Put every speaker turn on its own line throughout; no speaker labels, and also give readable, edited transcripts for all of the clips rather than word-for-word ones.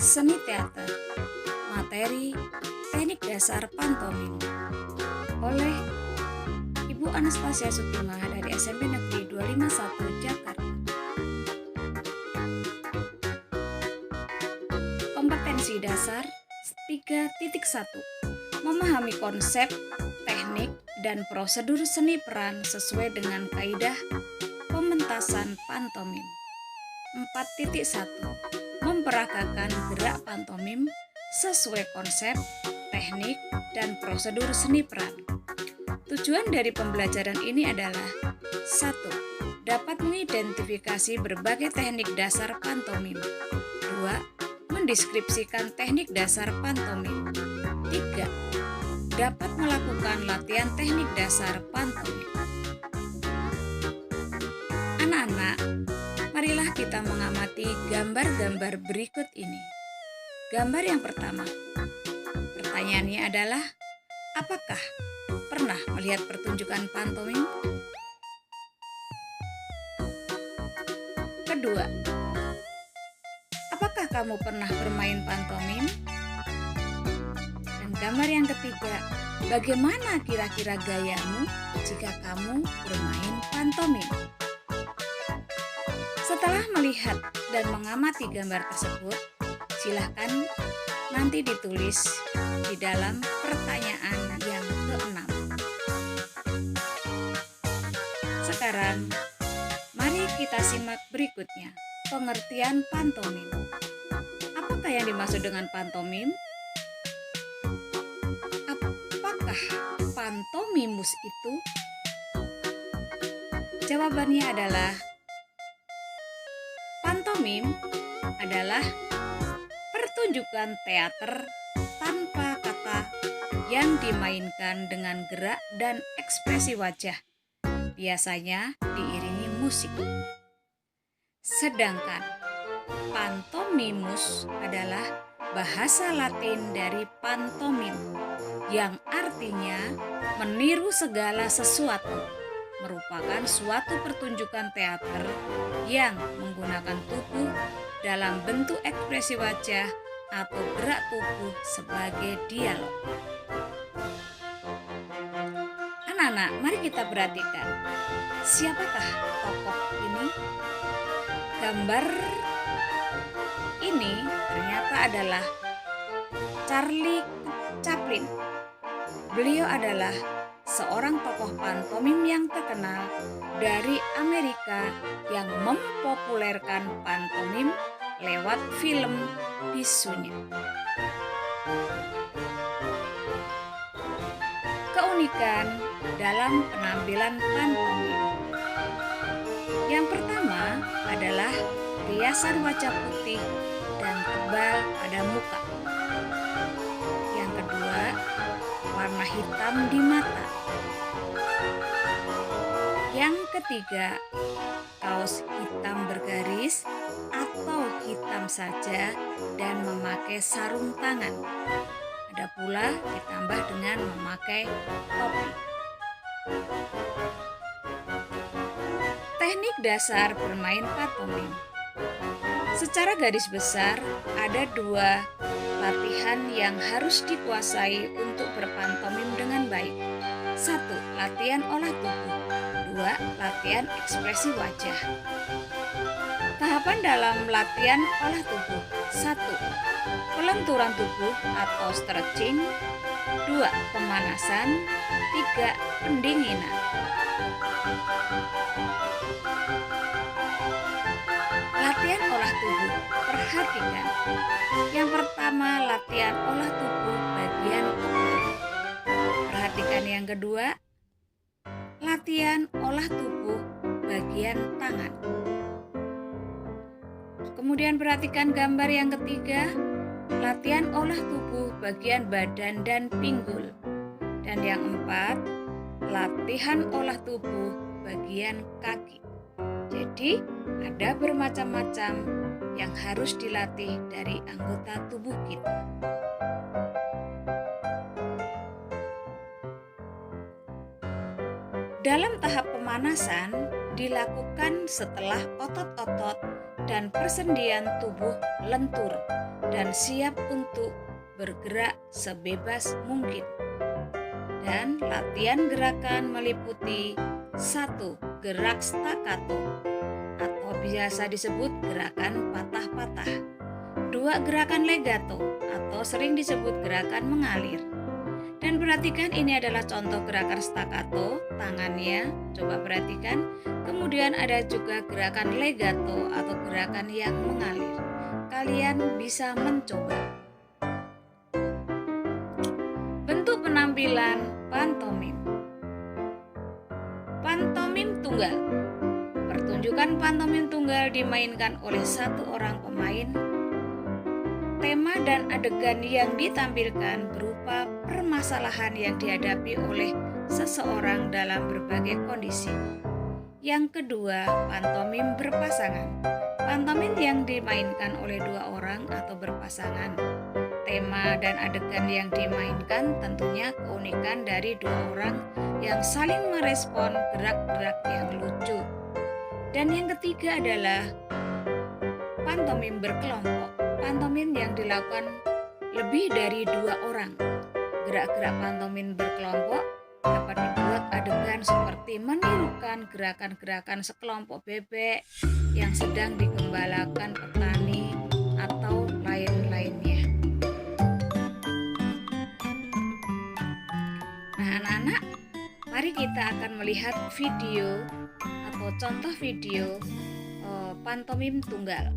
Seni teater, materi teknik dasar pantomim oleh Ibu Anastasia Sutima dari SMP Negeri 251 Jakarta. Kompetensi dasar 3.1 Memahami konsep, teknik, dan prosedur seni peran sesuai dengan kaidah pementasan pantomim. 4.1 Memperagakan gerak pantomim sesuai konsep, teknik, dan prosedur seni peran. Tujuan dari pembelajaran ini adalah 1. Dapat mengidentifikasi berbagai teknik dasar pantomim. 2. Mendeskripsikan teknik dasar pantomim. 3. Dapat melakukan latihan teknik dasar pantomim. Anak-anak, marilah kita mengamati gambar-gambar berikut ini. Gambar yang pertama. Pertanyaannya adalah, apakah pernah melihat pertunjukan pantomim? Kedua, apakah kamu pernah bermain pantomim? Dan gambar yang ketiga, bagaimana kira-kira gayamu jika kamu bermain pantomim? Setelah melihat dan mengamati gambar tersebut, silakan nanti ditulis di dalam pertanyaan yang keenam. Sekarang, mari kita simak berikutnya, pengertian pantomim. Apakah yang dimaksud dengan pantomim? Apakah pantomimus itu? Jawabannya adalah pantomim adalah pertunjukan teater tanpa kata yang dimainkan dengan gerak dan ekspresi wajah, biasanya diiringi musik. Sedangkan pantomimus adalah bahasa Latin dari pantomim yang artinya meniru segala sesuatu, merupakan suatu pertunjukan teater yang menggunakan tubuh dalam bentuk ekspresi wajah atau gerak tubuh sebagai dialog. Anak-anak, mari kita perhatikan, siapakah tokoh ini? Gambar ini ternyata adalah Charlie Chaplin. Beliau adalah seorang tokoh pantomim yang terkenal dari Amerika yang mempopulerkan pantomim lewat film bisunya. Keunikan dalam penampilan pantomim. Yang pertama adalah riasan wajah putih dan tebal pada muka. Yang kedua, warna hitam di mata. Yang ketiga, kaos hitam bergaris atau hitam saja dan memakai sarung tangan. Ada pula ditambah dengan memakai topi. Teknik dasar bermain pantomim. Secara garis besar, ada dua latihan yang harus dikuasai untuk berpantomim dengan baik. 1. Latihan olah tubuh. 2. Latihan ekspresi wajah. Tahapan dalam latihan olah tubuh. 1. Pelenturan tubuh atau stretching. 2. Pemanasan. 3. Pendinginan. Latihan olah tubuh. Perhatikan. Yang pertama, latihan olah tubuh bagian kepala. Perhatikan yang kedua, latihan olah tubuh bagian tangan. Kemudian perhatikan gambar yang ketiga, latihan olah tubuh bagian badan dan pinggul. Dan yang empat, latihan olah tubuh bagian kaki. Jadi, ada bermacam-macam yang harus dilatih dari anggota tubuh kita. Dalam tahap pemanasan dilakukan setelah otot-otot dan persendian tubuh lentur dan siap untuk bergerak sebebas mungkin. Dan latihan gerakan meliputi 1. Gerak staccato atau biasa disebut gerakan patah-patah. 2. Gerakan legato atau sering disebut gerakan mengalir. Dan perhatikan, ini adalah contoh gerakan staccato, tangannya, coba perhatikan. Kemudian ada juga gerakan legato atau gerakan yang mengalir. Kalian bisa mencoba. Bentuk penampilan pantomim. Pantomim tunggal. Pertunjukan pantomim tunggal dimainkan oleh satu orang pemain. Tema dan adegan yang ditampilkan berupa permasalahan yang dihadapi oleh seseorang dalam berbagai kondisi. Yang kedua, pantomim berpasangan. Pantomim yang dimainkan oleh dua orang atau berpasangan. Tema dan adegan yang dimainkan tentunya keunikan dari dua orang yang saling merespon gerak-gerak yang lucu. Dan yang ketiga adalah pantomim berkelompok. Pantomim yang dilakukan lebih dari dua orang. Gerak-gerak pantomim berkelompok dapat dibuat adegan seperti menirukan gerakan-gerakan sekelompok bebek yang sedang digembalakan petani atau lain-lainnya. Nah, anak-anak, mari kita akan melihat video atau contoh video pantomim tunggal.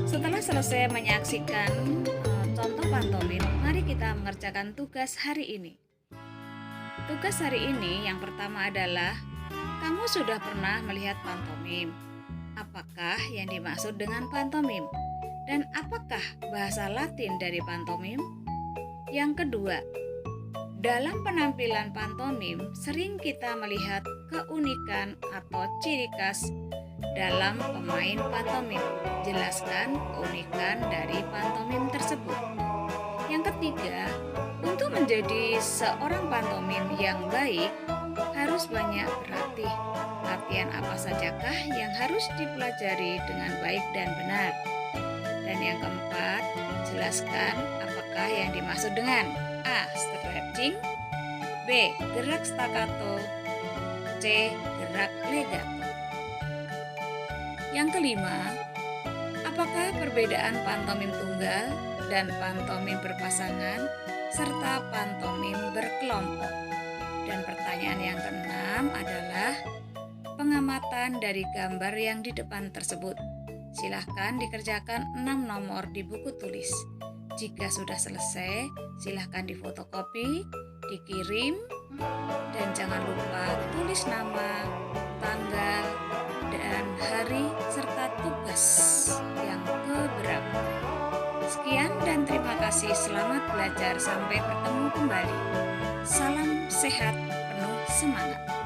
Setelah selesai menyaksikan contoh pantomim, mari kita mengerjakan tugas hari ini. Tugas hari ini yang pertama adalah, kamu sudah pernah melihat pantomim? Apakah yang dimaksud dengan pantomim? Dan apakah bahasa Latin dari pantomim? Yang kedua, dalam penampilan pantomim sering kita melihat keunikan atau ciri khas dalam pemain pantomim. Jelaskan keunikan dari pantomim tersebut. Yang ketiga, untuk menjadi seorang pantomim yang baik, harus banyak berlatih. Latihan apa sajakah yang harus dipelajari dengan baik dan benar? Dan yang keempat, jelaskan apakah yang dimaksud dengan A. Stretching, B. Gerak staccato, C. Gerak legato. Yang kelima, apakah perbedaan pantomim tunggal dan pantomim berpasangan serta pantomim berkelompok? Dan pertanyaan yang keenam adalah pengamatan dari gambar yang di depan tersebut. Silahkan dikerjakan 6 nomor di buku tulis. Jika sudah selesai, silahkan difotokopi, dikirim, dan jangan lupa tulis nama, tanggal, dan hari serta tugas yang keberapa. Sekian dan terima kasih. Selamat belajar. Sampai bertemu kembali. Salam sehat, penuh semangat.